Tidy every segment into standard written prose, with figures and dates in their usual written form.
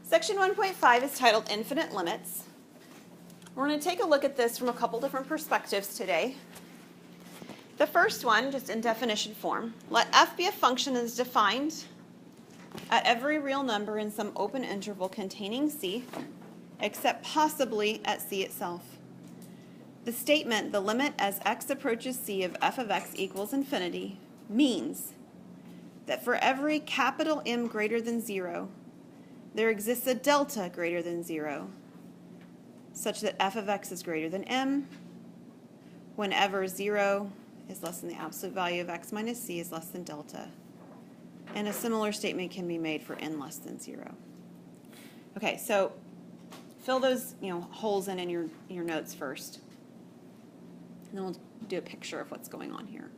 Section 1.5 is titled Infinite Limits. We're going to take a look at this from a couple different perspectives today. The first one, just in definition form, let f be a function that is defined at every real number in some open interval containing c, except possibly at c itself. The statement, the limit as x approaches c of f of x equals infinity, means that for every capital M greater than 0, there exists a delta greater than 0, such that f of x is greater than m whenever 0 is less than the absolute value of x minus c is less than delta. And a similar statement can be made for n less than 0. Okay, so fill those holes in your notes first. And then we'll do a picture of what's going on here.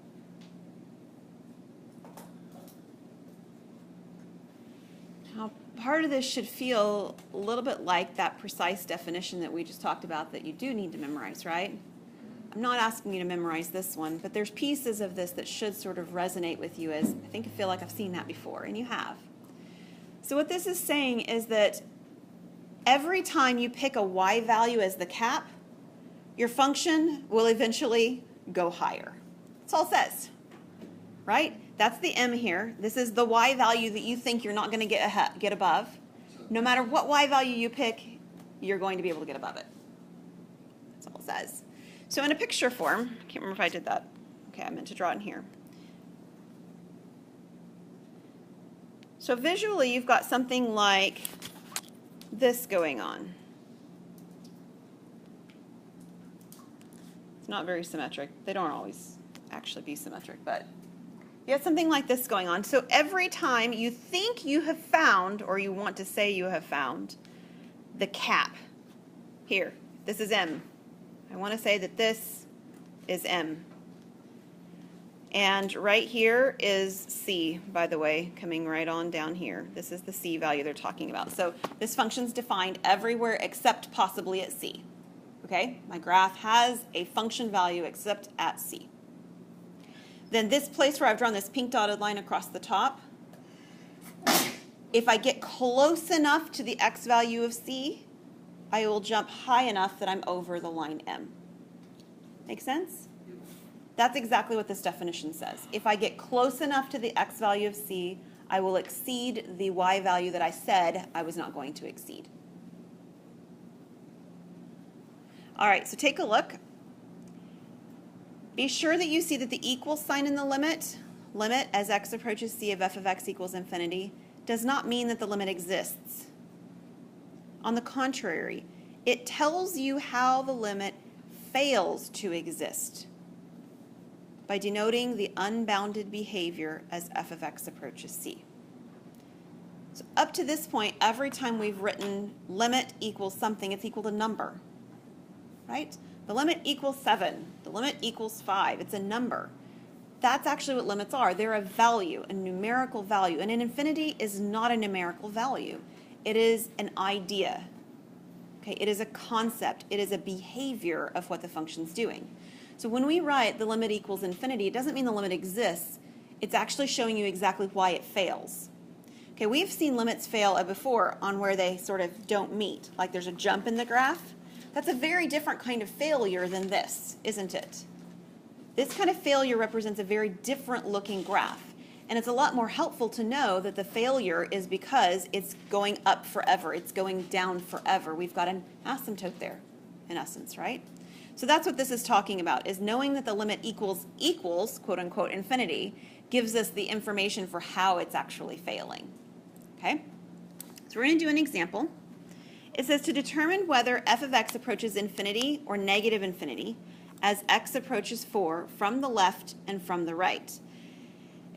Now, part of this should feel a little bit like that precise definition that we just talked about that you do need to memorize, right? I'm not asking you to memorize this one, but there's pieces of this that should sort of resonate with you as, I feel like I've seen that before, and you have. So what this is saying is that every time you pick a y value as the cap, your function will eventually go higher. That's all it says, right? That's the m here. This is the y value that you think you're not going to get above. No matter what y value you pick, you're going to be able to get above it. That's all it says. So in a picture form, I can't remember if I did that. Okay, I meant to draw it in here. So visually, you've got something like this going on. It's not very symmetric. They don't always actually be symmetric, but you have something like this going on. So every time you think you have found, or you want to say you have found, the cap, here, this is m. I want to say that this is m. And right here is c, by the way, coming right on down here. This is the c value they're talking about. So this function's defined everywhere except possibly at c. Okay? My graph has a function value except at c. Then this place where I've drawn this pink dotted line across the top, if I get close enough to the x value of c, I will jump high enough that I'm over the line m. Make sense? That's exactly what this definition says. If I get close enough to the x value of c, I will exceed the y value that I said I was not going to exceed. All right, so take a look. Be sure that you see that the equal sign in the limit as x approaches c of f of x equals infinity, does not mean that the limit exists. On the contrary, it tells you how the limit fails to exist by denoting the unbounded behavior as f of x approaches c. So up to this point, every time we've written limit equals something, it's equal to number, right? The limit equals 7. The limit equals 5. It's a number. That's actually what limits are. They're a value, a numerical value. And an infinity is not a numerical value. It is an idea. Okay, it is a concept. It is a behavior of what the function's doing. So when we write the limit equals infinity, it doesn't mean the limit exists. It's actually showing you exactly why it fails. Okay, we've seen limits fail before on where they sort of don't meet, like there's a jump in the graph. That's a very different kind of failure than this, isn't it? This kind of failure represents a very different looking graph. And it's a lot more helpful to know that the failure is because it's going up forever. It's going down forever. We've got an asymptote there, in essence, right? So that's what this is talking about, is knowing that the limit equals, quote unquote, infinity, gives us the information for how it's actually failing. Okay? So we're going to do an example. It says to determine whether f of x approaches infinity or negative infinity as x approaches 4 from the left and from the right.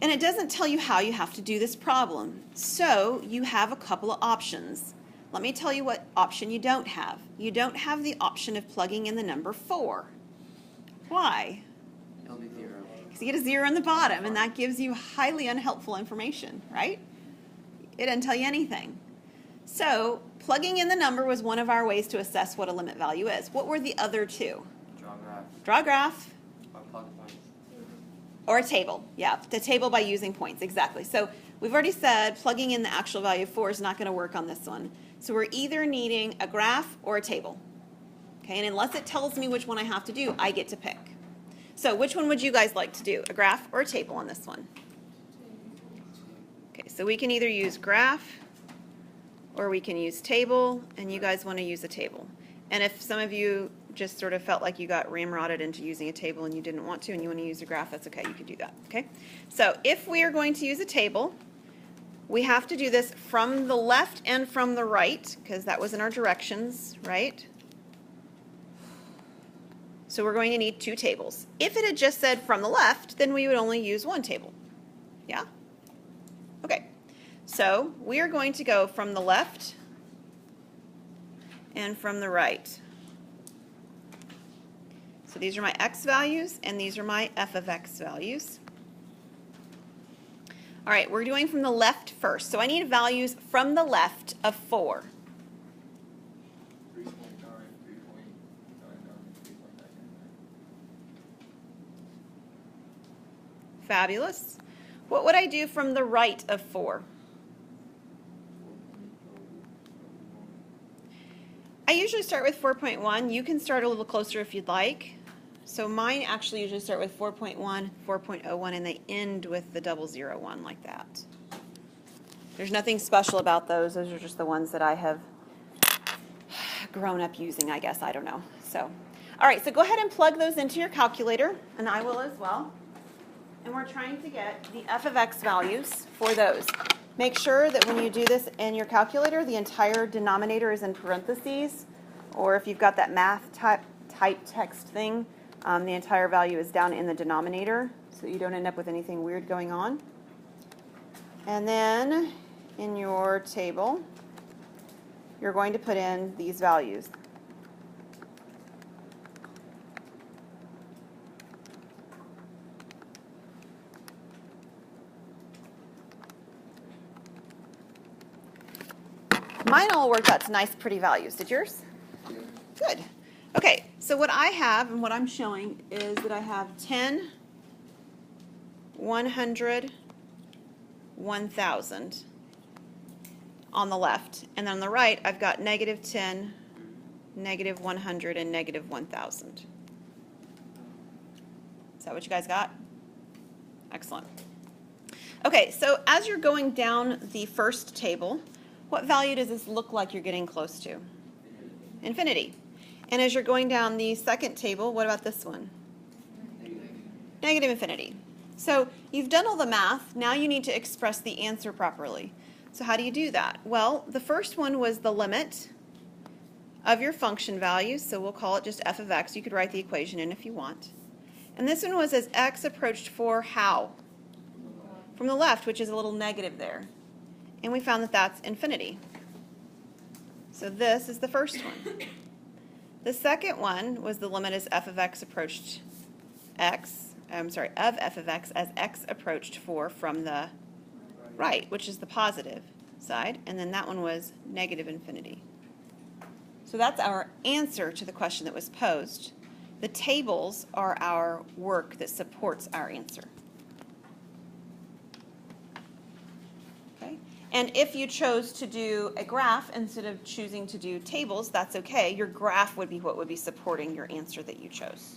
And it doesn't tell you how you have to do this problem. So you have a couple of options. Let me tell you what option you don't have. You don't have the option of plugging in the number 4. Why? It'll be 0. Because you get a 0 on the bottom, and that gives you highly unhelpful information, right? It doesn't tell you anything. So plugging in the number was one of our ways to assess what a limit value is. What were the other two? Draw a graph. Draw a graph. Or plug points. Or a table, yeah, the table by using points, exactly. So we've already said plugging in the actual value of 4 is not going to work on this one. So we're either needing a graph or a table. Okay, and unless it tells me which one I have to do, I get to pick. So which one would you guys like to do, a graph or a table on this one? Okay, so we can either use graph or we can use table, and you guys want to use a table. And if some of you just sort of felt like you got ramrodded into using a table and you didn't want to and you want to use a graph, that's okay, you could do that, okay? So if we are going to use a table, we have to do this from the left and from the right, because that was in our directions, right? So we're going to need 2 tables. If it had just said from the left, then we would only use 1 table. Yeah? Okay. So we are going to go from the left and from the right. So these are my x values and these are my f of x values. All right, we're doing from the left first. So I need values from the left of 4. 3.9, 3.99, 3.99. Fabulous. What would I do from the right of 4? I usually start with 4.1. You can start a little closer if you'd like. So mine actually usually start with 4.1, 4.01, and they end with the 001 like that. There's nothing special about those. Those are just the ones that I have grown up using, I guess. I don't know. So, all right, so go ahead and plug those into your calculator, and I will as well. And we're trying to get the f of x values for those. Make sure that when you do this in your calculator, the entire denominator is in parentheses, or if you've got that math type text thing, the entire value is down in the denominator, so you don't end up with anything weird going on. And then in your table, you're going to put in these values. Mine all worked out to nice, pretty values. Did yours? Yeah. Good. Okay, so what I have and what I'm showing is that I have 10, 100, 1,000 on the left. And then on the right, I've got negative 10, negative 100, and negative 1,000. Is that what you guys got? Excellent. Okay, so as you're going down the first table, what value does this look like you're getting close to? Infinity. And as you're going down the second table, what about this one? Negative infinity. So you've done all the math. Now you need to express the answer properly. So how do you do that? Well, the first one was the limit of your function value. So we'll call it just f of x. You could write the equation in if you want. And this one was as x approached 4 how? From the left, which is a little negative there. And we found that that's infinity. So this is the first one. The second one was the limit as f of x approached x, of f of x as x approached 4 from the right, which is the positive side. And then that one was negative infinity. So that's our answer to the question that was posed. The tables are our work that supports our answer. And if you chose to do a graph instead of choosing to do tables, that's okay. Your graph would be what would be supporting your answer that you chose.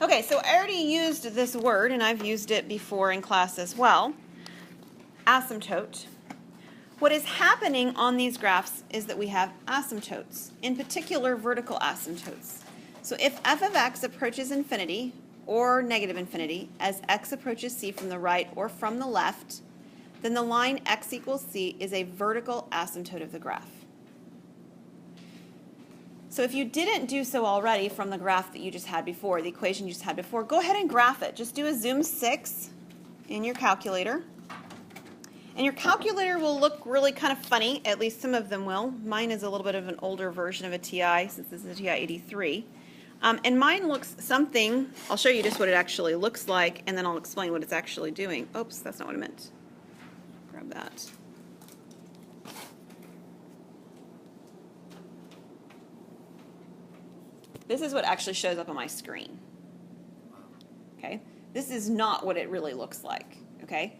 Okay, so I already used this word, and I've used it before in class as well, asymptote. What is happening on these graphs is that we have asymptotes, in particular vertical asymptotes. So if f of x approaches infinity, or negative infinity, as x approaches c from the right or from the left, then the line x equals c is a vertical asymptote of the graph. So if you didn't do so already from the graph that you just had before, the equation you just had before, go ahead and graph it. Just do a zoom 6 in your calculator. And your calculator will look really kind of funny, at least some of them will. Mine is a little bit of an older version of a TI, since this is a TI 83. And mine looks something, I'll show you just what it actually looks like, and then I'll explain what it's actually doing. Oops, that's not what I meant. Grab that. This is what actually shows up on my screen. Okay? This is not what it really looks like. Okay? okay?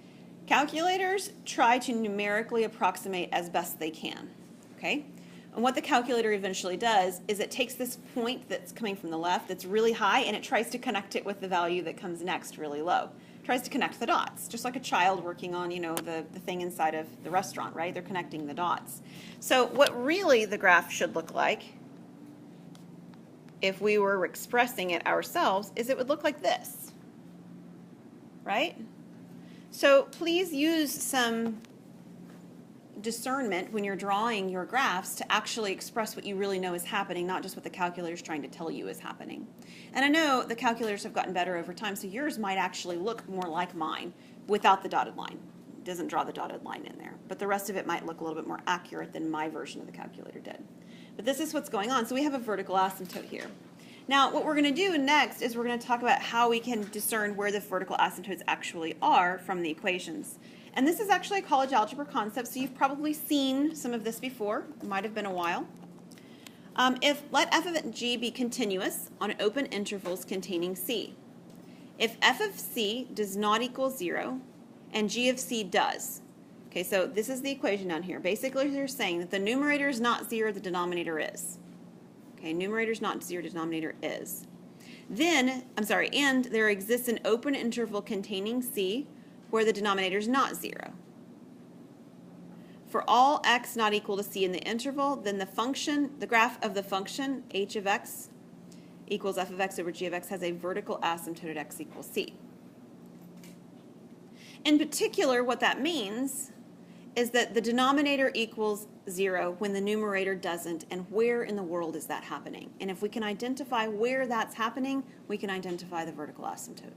Calculators try to numerically approximate as best they can, okay? And what the calculator eventually does is it takes this point that's coming from the left that's really high and it tries to connect it with the value that comes next really low. It tries to connect the dots, just like a child working on, you know, the thing inside of the restaurant, right? They're connecting the dots. So what really the graph should look like, if we were expressing it ourselves, is it would look like this, right? So please use some discernment when you're drawing your graphs to actually express what you really know is happening, not just what the calculator is trying to tell you is happening. And I know the calculators have gotten better over time, so yours might actually look more like mine without the dotted line. It doesn't draw the dotted line in there, but the rest of it might look a little bit more accurate than my version of the calculator did. But this is what's going on. So we have a vertical asymptote here. Now, what we're going to do next is we're going to talk about how we can discern where the vertical asymptotes actually are from the equations. And this is actually a college algebra concept, so you've probably seen some of this before. It might have been a while. If let f of g be continuous on open intervals containing c. If f of c does not equal 0 and g of c does. Okay, so this is the equation down here. Basically, they're saying that the numerator is not 0, the denominator is. Okay, numerator is not 0, denominator is. Then, and there exists an open interval containing c where the denominator is not 0. For all x not equal to c in the interval, then the graph of the function h of x equals f of x over g of x has a vertical asymptote at x equals c. In particular, what that means is that the denominator equals 0 when the numerator doesn't, and where in the world is that happening? And if we can identify where that's happening, we can identify the vertical asymptote.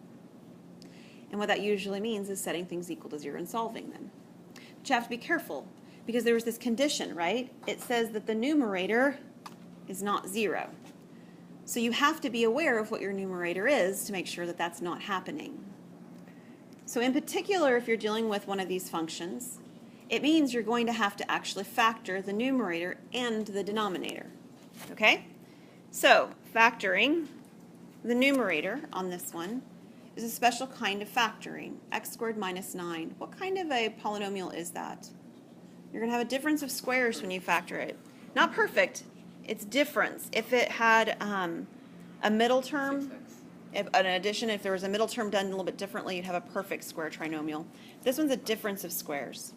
And what that usually means is setting things equal to 0 and solving them. But you have to be careful, because there was this condition, right? It says that the numerator is not 0. So you have to be aware of what your numerator is to make sure that that's not happening. So in particular, if you're dealing with one of these functions, it means you're going to have to actually factor the numerator and the denominator. Okay? So factoring the numerator on this one is a special kind of factoring, x squared minus 9. What kind of a polynomial is that? You're going to have a difference of squares when you factor it. Not perfect, it's difference. If it had a middle term, an addition, if there was a middle term done a little bit differently, you'd have a perfect square trinomial. This one's a difference of squares.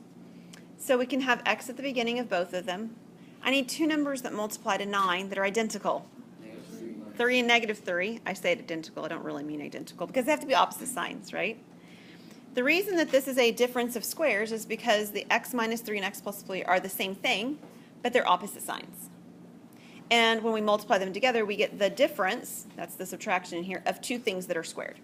So we can have x at the beginning of both of them. I need two numbers that multiply to 9 that are identical. 3 and negative 3. I say identical. I don't really mean identical because they have to be opposite signs, right? The reason that this is a difference of squares is because the x minus 3 and x plus 3 are the same thing, but they're opposite signs. And when we multiply them together, we get the difference, that's the subtraction in here, of two things that are squared.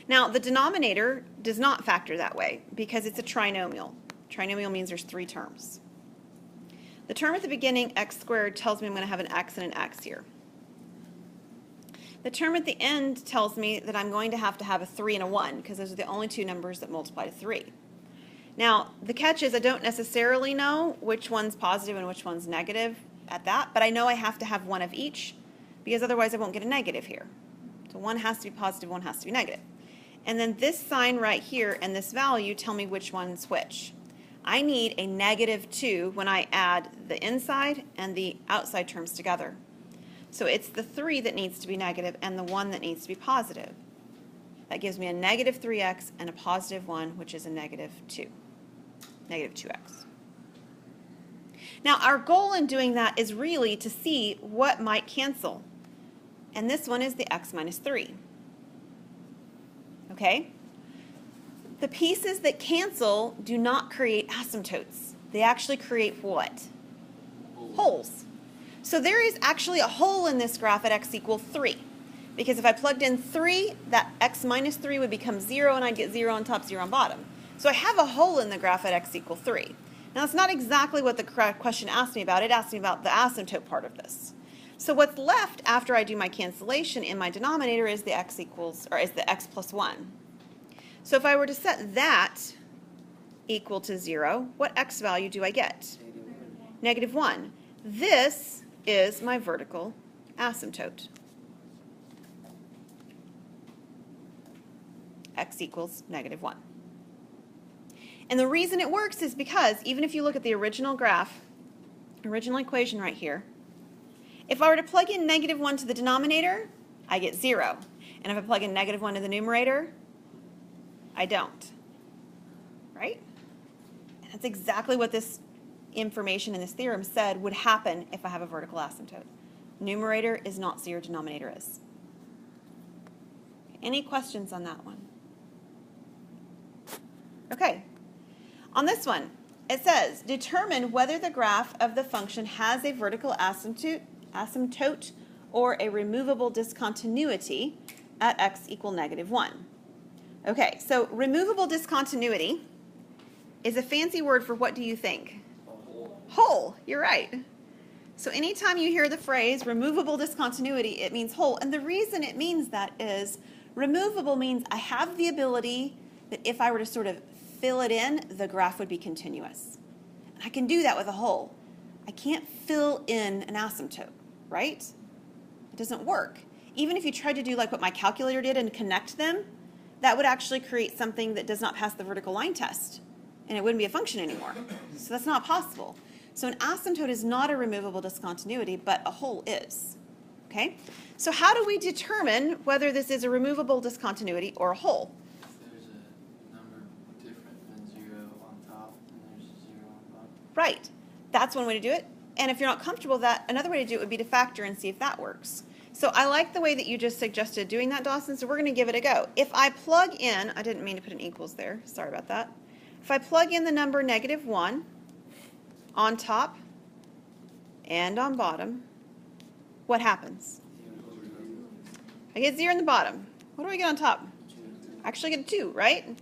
Now, the denominator does not factor that way because it's a trinomial. Trinomial means there's 3 terms. The term at the beginning, x squared, tells me I'm going to have an x and an x here. The term at the end tells me that I'm going to have a 3 and a 1 because those are the only two numbers that multiply to 3. Now, the catch is I don't necessarily know which one's positive and which one's negative at that, but I know I have to have one of each because otherwise I won't get a negative here. So one has to be positive, one has to be negative. And then this sign right here and this value tell me which one's which. I need a negative 2 when I add the inside and the outside terms together. So it's the 3 that needs to be negative and the 1 that needs to be positive. That gives me a negative 3x and a positive 1, which is a negative 2. Negative 2x. Now, our goal in doing that is really to see what might cancel. And this one is the x minus 3. Okay? The pieces that cancel do not create asymptotes. They actually create what? Holes. So there is actually a hole in this graph at x equals 3. Because if I plugged in 3, that x minus 3 would become 0, and I'd get 0 on top, 0 on bottom. So I have a hole in the graph at x equals 3. Now, that's not exactly what the question asked me about. It asked me about the asymptote part of this. So what's left after I do my cancellation in my denominator is the x plus 1. So if I were to set that equal to 0, what x value do I get? Negative 1. This is my vertical asymptote. x equals -1. And the reason it works is because even if you look at the original graph, original equation right here, if I were to plug in -1 to the denominator, I get 0. And if I plug in -1 to the numerator, I don't. Right? And that's exactly what this information in this theorem said would happen if I have a vertical asymptote. Numerator is not 0, denominator is. Any questions on that one? Okay. On this one, it says, determine whether the graph of the function has a vertical asymptote or a removable discontinuity at x equal -1. Okay, so removable discontinuity is a fancy word for what do you think? Hole, you're right. So anytime you hear the phrase removable discontinuity, it means hole. And the reason it means that is removable means I have the ability that if I were to sort of fill it in, the graph would be continuous. And I can do that with a hole. I can't fill in an asymptote, right? It doesn't work. Even if you tried to do like what my calculator did and connect them, that would actually create something that does not pass the vertical line test. And it wouldn't be a function anymore. So that's not possible. So an asymptote is not a removable discontinuity, but a hole is. Okay? So how do we determine whether this is a removable discontinuity or a hole? There's a number different than 0 on top, and there's a 0 on bottom. Right. That's one way to do it. And if you're not comfortable with that, another way to do it would be to factor and see if that works. So I like the way that you just suggested doing that, Dawson, so we're going to give it a go. If I plug in, I didn't mean to put an equals there, sorry about that. If I plug in the number -1 on top and on bottom, what happens? I get 0 in the bottom. What do I get on top? I actually get a 2, right?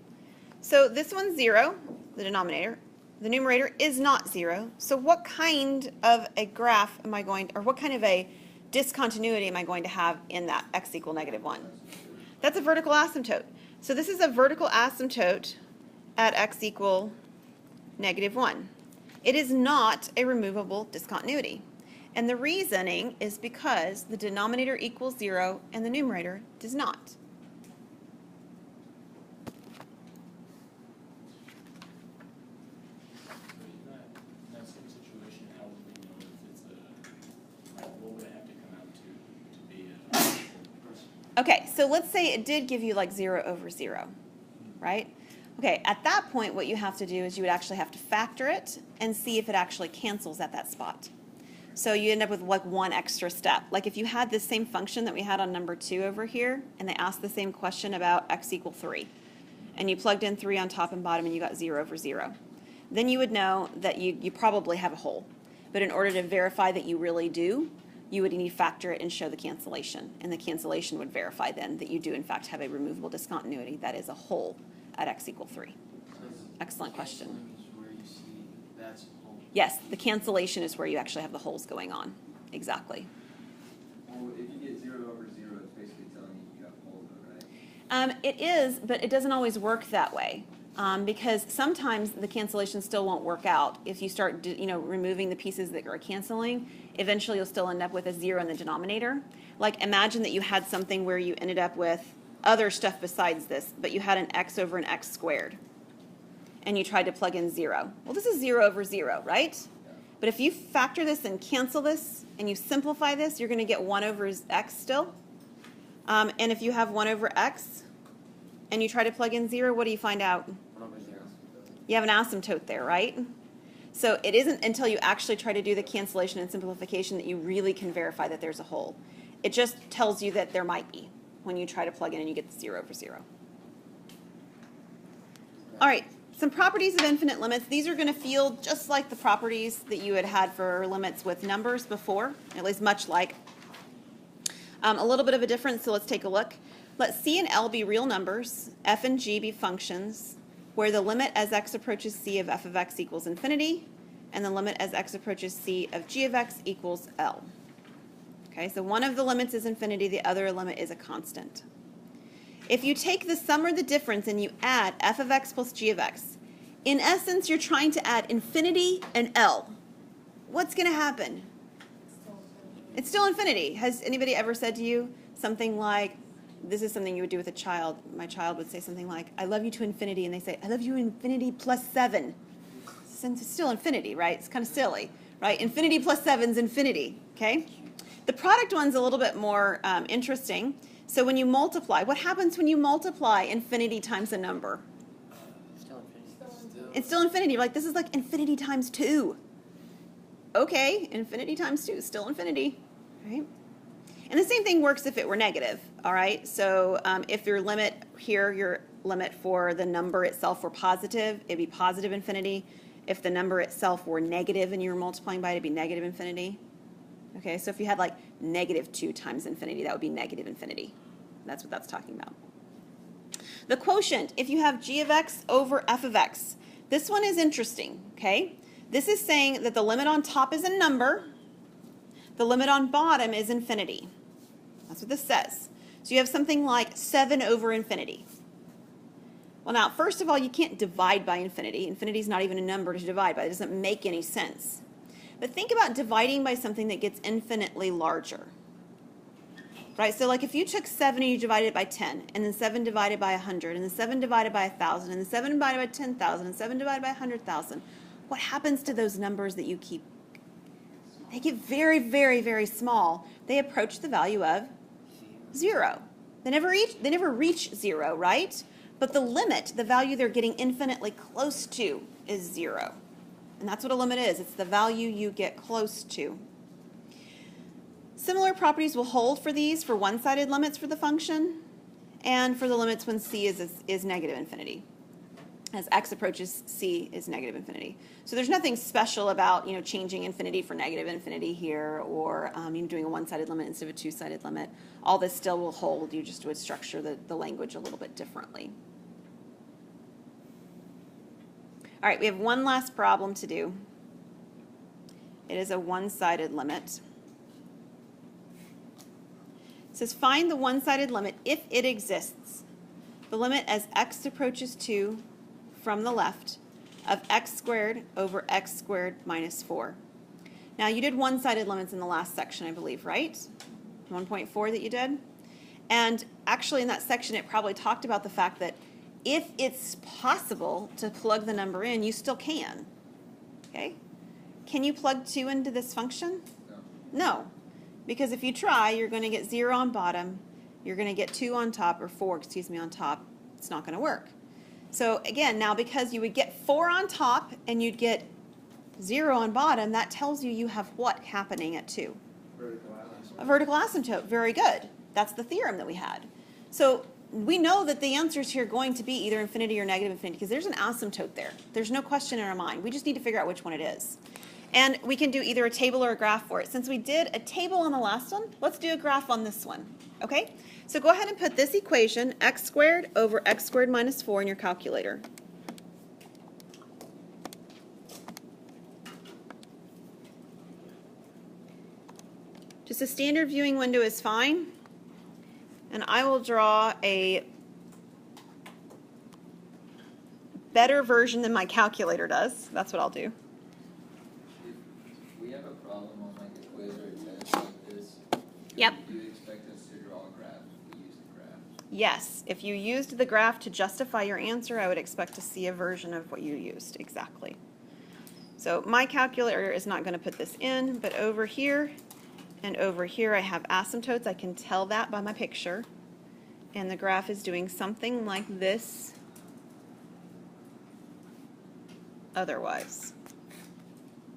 So this one's 0, the denominator. The numerator is not 0. So what kind of a graph am I going, or what kind of a discontinuity am I going to have in that x equal -1? That's a vertical asymptote. So this is a vertical asymptote at x equal -1. It is not a removable discontinuity. And the reasoning is because the denominator equals 0 and the numerator does not. In that same situation, how would we know if it's a, like, what would it have to come out to be a? Okay, so let's say it did give you like 0 over 0, right? Okay, at that point what you have to do is you would actually have to factor it and see if it actually cancels at that spot. So you end up with like one extra step. Like if you had this same function that we had on number 2 over here, and they asked the same question about x equal 3, and you plugged in 3 on top and bottom and you got 0 over 0, then you would know that you probably have a hole. But in order to verify that you really do, you would need to factor it and show the cancellation. And the cancellation would verify then that you do in fact have a removable discontinuity that is a hole at x equal 3. Excellent question. Canceling is where you see that's a hole. Yes, the cancellation is where you actually have the holes going on. Exactly. Well, if you get 0 over 0, it's basically telling you you have holes, though, right? It is, but it doesn't always work that way. Because sometimes the cancellation still won't work out. If you start removing the pieces that are canceling, eventually you'll still end up with a 0 in the denominator. Like imagine that you had something where you ended up with other stuff besides this, but you had an x over an x squared. And you tried to plug in 0. Well, this is 0 over 0, right? Yeah. But if you factor this and cancel this, and you simplify this, you're going to get 1 over x still. And if you have 1 over x, and you try to plug in 0, what do you find out? 1 over 0. You have an asymptote there, right? So it isn't until you actually try to do the cancellation and simplification that you really can verify that there's a hole. It just tells you that there might be when you try to plug in and you get the 0 over 0. All right, some properties of infinite limits. These are going to feel just like the properties that you had for limits with numbers before, at least much like. A little bit of a difference, so let's take a look. Let C and L be real numbers, F and G be functions, where the limit as x approaches C of f of x equals infinity, and the limit as x approaches C of g of x equals L. Okay, so one of the limits is infinity, the other limit is a constant. If you take the sum or the difference and you add f of x plus g of x, in essence you're trying to add infinity and L. What's going to happen? It's still infinity. Has anybody ever said to you something like, this is something you would do with a child. My child would say something like, I love you to infinity, and they say, I love you infinity plus 7. Since it's still infinity, right? It's kind of silly, right? Infinity plus 7 is infinity, okay? The product one's a little bit more interesting. So when you multiply, what happens when you multiply infinity times a number? Still infinity. It's still infinity. You're like, this is like infinity times 2. Okay, infinity times 2 is still infinity, right? And the same thing works if it were negative, all right? So if your limit here, your limit for the number itself were positive, it'd be positive infinity. If the number itself were negative and you were multiplying by it, it'd be negative infinity. Okay, so if you had like -2 times infinity, that would be negative infinity. That's what that's talking about. The quotient, if you have g of x over f of x, this one is interesting, okay? This is saying that the limit on top is a number, the limit on bottom is infinity. That's what this says. So you have something like 7 over infinity. Well, now, first of all, you can't divide by infinity. Infinity is not even a number to divide by. It doesn't make any sense. But think about dividing by something that gets infinitely larger. Right? So like if you took 7 and you divided it by 10, and then 7 divided by 100, and then 7 divided by 1,000, and then 7 divided by 10,000, and 7 divided by 100,000, what happens to those numbers that you keep? They get very, very, very small. They approach the value of 0. They never reach 0, right? But the limit, the value they're getting infinitely close to, is 0. And that's what a limit is. It's the value you get close to. Similar properties will hold for these for one-sided limits for the function and for the limits when c is negative infinity. As x approaches c is negative infinity. So there's nothing special about changing infinity for negative infinity here, or doing a one-sided limit instead of a two-sided limit. All this still will hold. You just would structure the language a little bit differently. All right, we have one last problem to do. It is a one-sided limit. It says find the one-sided limit if it exists. The limit as x approaches 2 from the left of x squared over x squared minus 4. Now you did one-sided limits in the last section, I believe, right? 1.4 that you did. And actually in that section it probably talked about the fact that if it's possible to plug the number in, you still can. Okay? Can you plug 2 into this function? No. Because if you try, you're going to get 0 on bottom, you're going to get 2 on top, or 4, excuse me, on top. It's not going to work. So again, now because you would get 4 on top and you'd get 0 on bottom, that tells you you have what happening at 2? Vertical asymptote. A vertical asymptote. Very good. That's the theorem that we had. So we know that the answers here are going to be either infinity or negative infinity because there's an asymptote there. There's no question in our mind. We just need to figure out which one it is. And we can do either a table or a graph for it. Since we did a table on the last one, let's do a graph on this one. Okay? So go ahead and put this equation, x squared over x squared minus 4, in your calculator. Just a standard viewing window is fine. And I will draw a better version than my calculator does. That's what I'll do. If we have a problem on like a quiz or a test like this, Yep. do you expect us to draw a graph if we use the graph? Yes, if you used the graph to justify your answer, I would expect to see a version of what you used, exactly. So my calculator is not going to put this in, but over here and over here I have asymptotes. I can tell that by my picture. And the graph is doing something like this otherwise.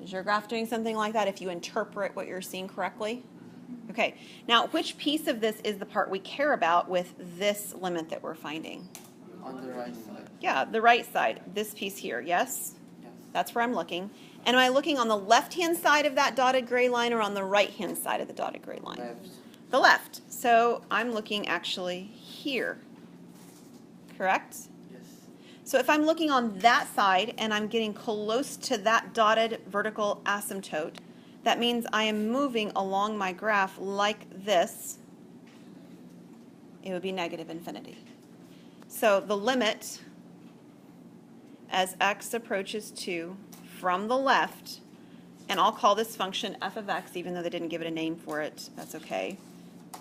Is your graph doing something like that if you interpret what you're seeing correctly? Okay, now which piece of this is the part we care about with this limit that we're finding? On the right side. Yeah, the right side, this piece here, yes? Yes. That's where I'm looking. And am I looking on the left-hand side of that dotted gray line or on the right-hand side of the dotted gray line? Left. The left. So I'm looking actually here, correct? Yes. So if I'm looking on that side and I'm getting close to that dotted vertical asymptote, that means I am moving along my graph like this. It would be negative infinity. So the limit as x approaches 2 from the left, and I'll call this function f of x, even though they didn't give it a name for it, that's okay,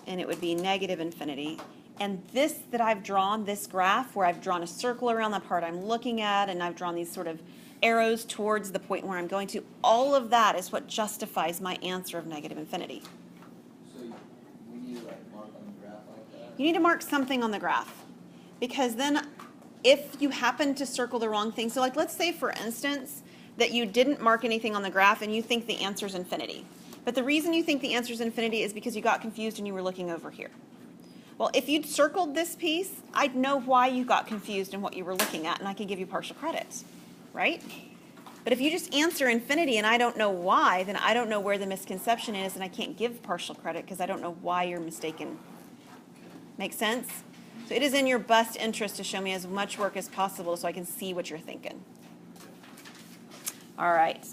and it would be negative infinity, And this that I've drawn, this graph, where I've drawn a circle around the part I'm looking at, and I've drawn these sort of arrows towards the point where I'm going to, all of that is what justifies my answer of negative infinity. So we need to like mark on the graph like that? You need to mark something on the graph, because then if you happen to circle the wrong thing, so like let's say for instance that you didn't mark anything on the graph and you think the answer is infinity. But the reason you think the answer is infinity is because you got confused and you were looking over here. Well, if you'd circled this piece, I'd know why you got confused and what you were looking at, and I could give you partial credit, right? But if you just answer infinity and I don't know why, then I don't know where the misconception is, and I can't give partial credit because I don't know why you're mistaken. Make sense? So it is in your best interest to show me as much work as possible so I can see what you're thinking. All right.